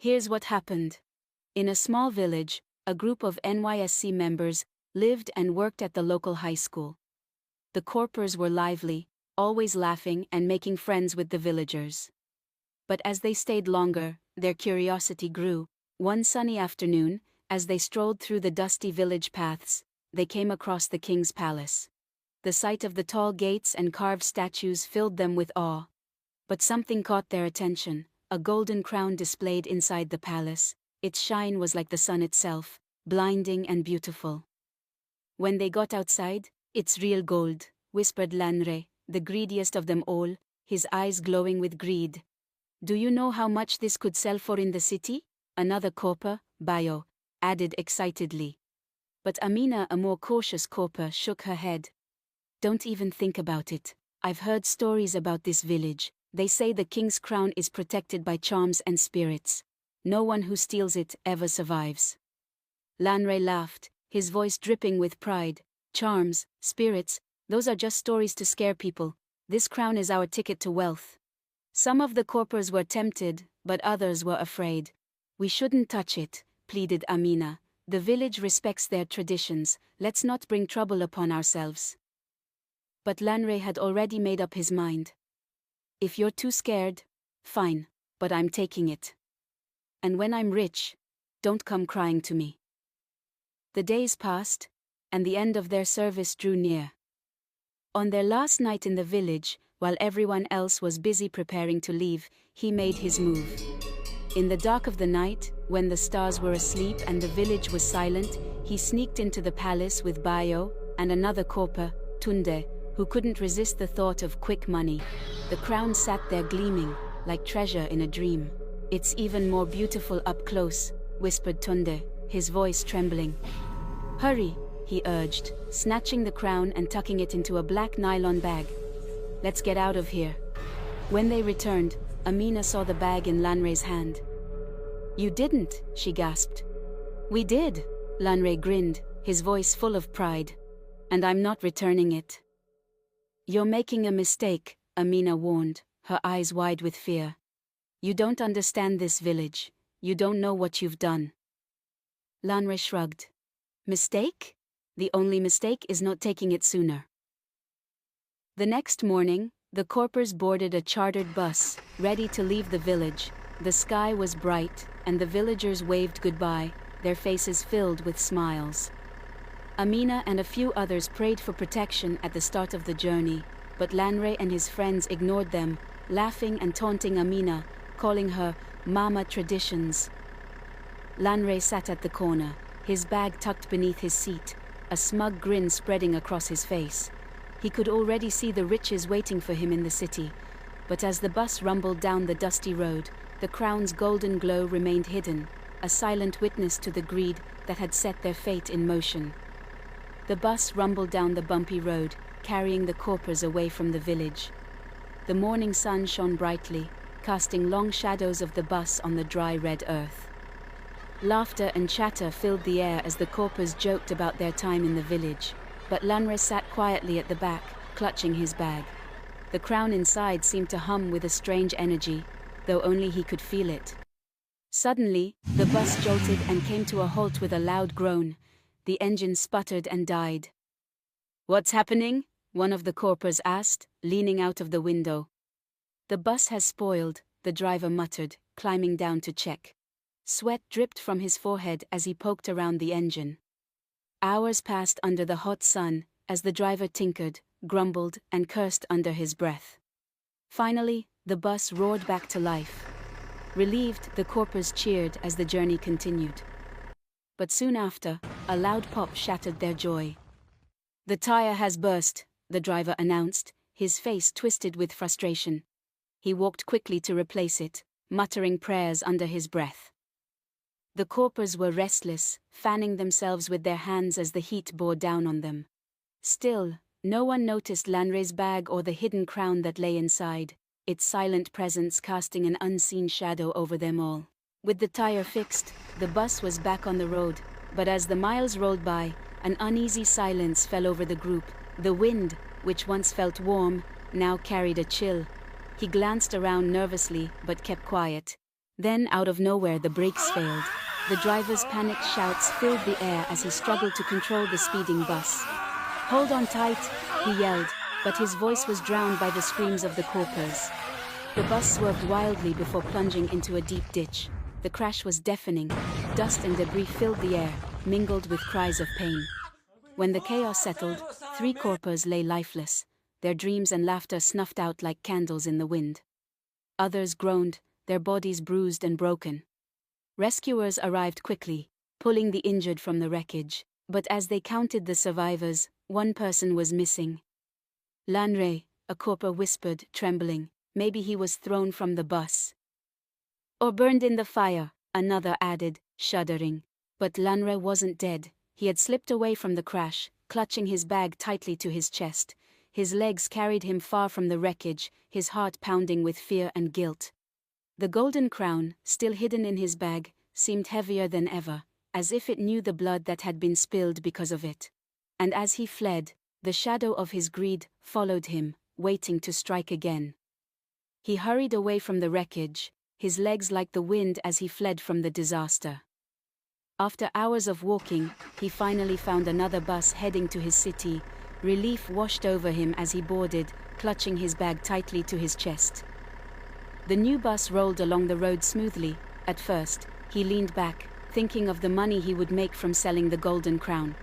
Here's what happened. In a small village, a group of Nysc members lived and worked at the local high school. The Corpers were lively, always laughing and making friends with the villagers. But as they stayed longer, their curiosity grew. One sunny afternoon, as they strolled through the dusty village paths, they came across the king's palace. The sight of the tall gates and carved statues filled them with awe. But something caught their attention. A golden crown displayed inside the palace. Its shine was like the sun itself, blinding and beautiful. When they got outside, "It's real gold," whispered Lanre, the greediest of them all, his eyes glowing with greed. "Do you know how much this could sell for in the city?" Another Corper, Bayo, added excitedly. But Amina, a more cautious Corper, shook her head. "Don't even think about it. I've heard stories about this village. They say the king's crown is protected by charms and spirits. No one who steals it ever survives." Lanre laughed, his voice dripping with pride. "Charms, spirits, those are just stories to scare people. This crown is our ticket to wealth." Some of the Corpers were tempted, but others were afraid. "We shouldn't touch it," pleaded Amina. "The village respects their traditions. Let's not bring trouble upon ourselves." But Lanre had already made up his mind. "If you're too scared, fine, but I'm taking it. And when I'm rich, don't come crying to me." The days passed, and the end of their service drew near. On their last night in the village, while everyone else was busy preparing to leave, he made his move. In the dark of the night, when the stars were asleep and the village was silent, he sneaked into the palace with Bayo and another Corper, Tunde, who couldn't resist the thought of quick money. The crown sat there gleaming, like treasure in a dream. "It's even more beautiful up close," whispered Tunde, his voice trembling. "Hurry," he urged, snatching the crown and tucking it into a black nylon bag. "Let's get out of here." When they returned, Amina saw the bag in Lanre's hand. "You didn't," she gasped. "We did," Lanre grinned, his voice full of pride. "And I'm not returning it." "You're making a mistake," Amina warned, her eyes wide with fear. "You don't understand this village. You don't know what you've done." Lanre shrugged. "Mistake? The only mistake is not taking it sooner." The next morning, the Corpers boarded a chartered bus, ready to leave the village. The sky was bright, and the villagers waved goodbye, their faces filled with smiles. Amina and a few others prayed for protection at the start of the journey, but Lanre and his friends ignored them, laughing and taunting Amina, calling her Mama Traditions. Lanre sat at the corner, his bag tucked beneath his seat, a smug grin spreading across his face. He could already see the riches waiting for him in the city, but as the bus rumbled down the dusty road, the crown's golden glow remained hidden, a silent witness to the greed that had set their fate in motion. The bus rumbled down the bumpy road, carrying the Corpers away from the village. The morning sun shone brightly, casting long shadows of the bus on the dry red earth. Laughter and chatter filled the air as the Corpers joked about their time in the village, but Lanre sat quietly at the back, clutching his bag. The crown inside seemed to hum with a strange energy, though only he could feel it. Suddenly, the bus jolted and came to a halt with a loud groan. The engine sputtered and died. "What's happening?" one of the Corpers asked, leaning out of the window. "The bus has spoiled," the driver muttered, climbing down to check. Sweat dripped from his forehead as he poked around the engine. Hours passed under the hot sun, as the driver tinkered, grumbled, and cursed under his breath. Finally, the bus roared back to life. Relieved, the Corpers cheered as the journey continued. But soon after, a loud pop shattered their joy. "The tire has burst," the driver announced, his face twisted with frustration. He walked quickly to replace it, muttering prayers under his breath. The Corpers were restless, fanning themselves with their hands as the heat bore down on them. Still, no one noticed Lanre's bag or the hidden crown that lay inside, its silent presence casting an unseen shadow over them all. With the tire fixed, the bus was back on the road, but as the miles rolled by, an uneasy silence fell over the group. The wind, which once felt warm, now carried a chill. He glanced around nervously but kept quiet. Then out of nowhere the brakes failed. The driver's panicked shouts filled the air as he struggled to control the speeding bus. "Hold on tight," he yelled, but his voice was drowned by the screams of the corpers. The bus swerved wildly before plunging into a deep ditch. The crash was deafening. Dust and debris filled the air, mingled with cries of pain. When the chaos settled, 3 corpers lay lifeless, their dreams and laughter snuffed out like candles in the wind. Others groaned, their bodies bruised and broken. Rescuers arrived quickly, pulling the injured from the wreckage, but as they counted the survivors, one person was missing. "Lanre," a corper whispered, trembling. "Maybe he was thrown from the bus." "Or burned in the fire," another added, shuddering. But Lanre wasn't dead. He had slipped away from the crash, clutching his bag tightly to his chest. His legs carried him far from the wreckage, his heart pounding with fear and guilt. The golden crown, still hidden in his bag, seemed heavier than ever, as if it knew the blood that had been spilled because of it. And as he fled, the shadow of his greed followed him, waiting to strike again. He hurried away from the wreckage, his legs like the wind as he fled from the disaster. After hours of walking, he finally found another bus heading to his city. Relief washed over him as he boarded, clutching his bag tightly to his chest. The new bus rolled along the road smoothly. At first, he leaned back, thinking of the money he would make from selling the golden crown.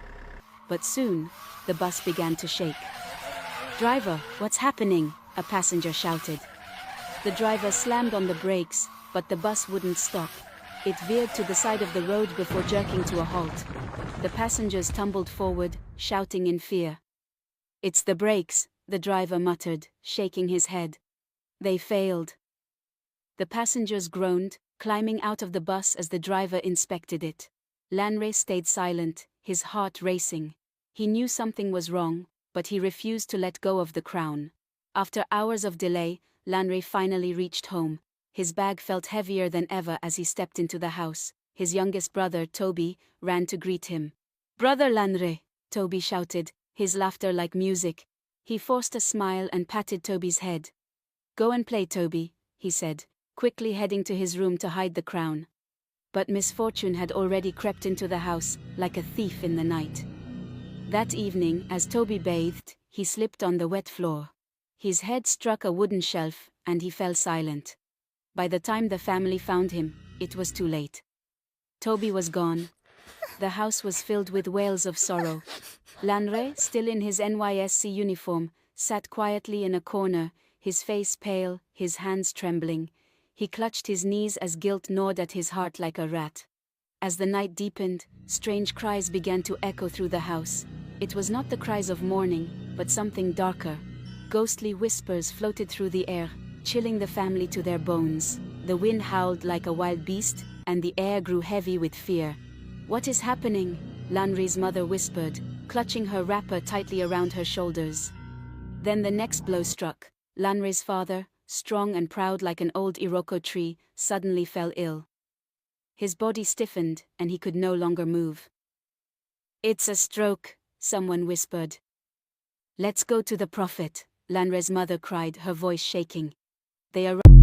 But soon, the bus began to shake. "Driver, what's happening?" a passenger shouted. The driver slammed on the brakes, but the bus wouldn't stop. It veered to the side of the road before jerking to a halt. The passengers tumbled forward, shouting in fear. "It's the brakes," the driver muttered, shaking his head. "They failed." The passengers groaned, climbing out of the bus as the driver inspected it. Lanre stayed silent, his heart racing. He knew something was wrong, but he refused to let go of the crown. After hours of delay, Lanre finally reached home. His bag felt heavier than ever as he stepped into the house. His youngest brother, Toby, ran to greet him. "Brother Lanre," Toby shouted, his laughter like music. He forced a smile and patted Toby's head. "Go and play, Toby," he said, quickly heading to his room to hide the crown. But misfortune had already crept into the house, like a thief in the night. That evening, as Toby bathed, he slipped on the wet floor. His head struck a wooden shelf, and he fell silent. By the time the family found him, it was too late. Toby was gone. The house was filled with wails of sorrow. Lanre, still in his Nysc uniform, sat quietly in a corner, his face pale, his hands trembling. He clutched his knees as guilt gnawed at his heart like a rat. As the night deepened, strange cries began to echo through the house. It was not the cries of mourning, but something darker. Ghostly whispers floated through the air, chilling the family to their bones. The wind howled like a wild beast, and the air grew heavy with fear. "What is happening?" Lanre's mother whispered, clutching her wrapper tightly around her shoulders. Then the next blow struck. Lanre's father, strong and proud like an old Iroko tree, suddenly fell ill. His body stiffened, and he could no longer move. "It's a stroke," someone whispered. "Let's go to the prophet," Lanre's mother cried, her voice shaking. They arrived.